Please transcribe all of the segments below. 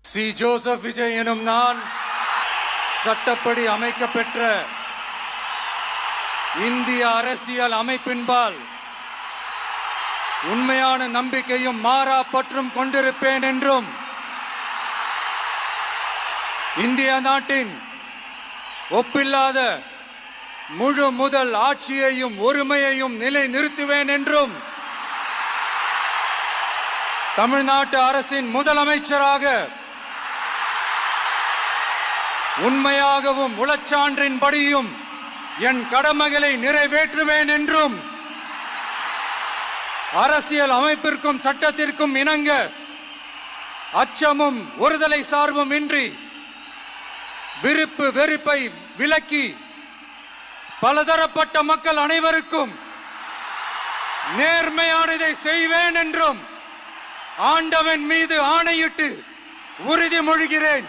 C. Joseph Vijay எனும் நான் சட்டப்படி அமைக்கப்பெற்ற இந்திய அரசியல் அமைப்பின்பால் உண்மையான நம்பிக்கையும் மாறா பற்றும் கொண்டிருப்பேன் என்றும் இந்திய நாட்டின் ஒப்பில்லாத முழு முதல் ஆட்சியையும் ஒருமையையும் நிலைநிறுத்துவேன் என்றும் தமிழ்நாட்டு அரசின் முதலமைச்சராக உண்மையாகவும் உளச்சான்றின்படியும் என் கடமைகளை நிறைவேற்றுவேன் என்றும் அரசியல் அமைப்பிற்கும் சட்டத்திற்கும் இணங்க அச்சமும் ஒருதலை சார்பும் இன்றி விருப்பு வெறுப்பை விலக்கி பலதரப்பட்ட மக்கள் அனைவருக்கும் நேர்மையானதை செய்வேன் என்றும் ஆண்டவன் மீது ஆணையிட்டு உறுதிமொழிகிறேன்.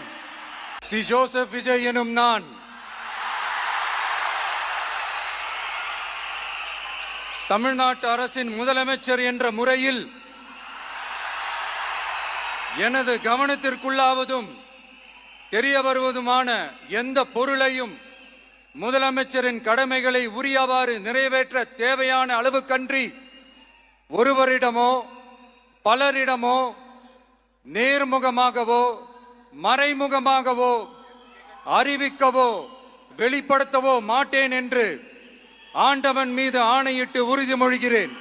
சி. ஜோசப் விஜய் எனும் நான் தமிழ்நாட்டு அரசின் முதலமைச்சர் என்ற முறையில் எனது கவனத்திற்குள்ளாவதும் தெரிய வருவதுமான எந்த பொருளையும் முதலமைச்சரின் கடமைகளை உரியவாறு நிறைவேற்ற தேவையான அளவுக்கன்றி ஒருவரிடமோ பலரிடமோ நேர்முகமாகவோ மறைமுகமாகவோ அறிவிக்கவோ வெளிப்படுத்தவோ மாட்டேன் என்று ஆண்டவன் மீது ஆணையிட்டு உறுதிமொழிகிறேன்.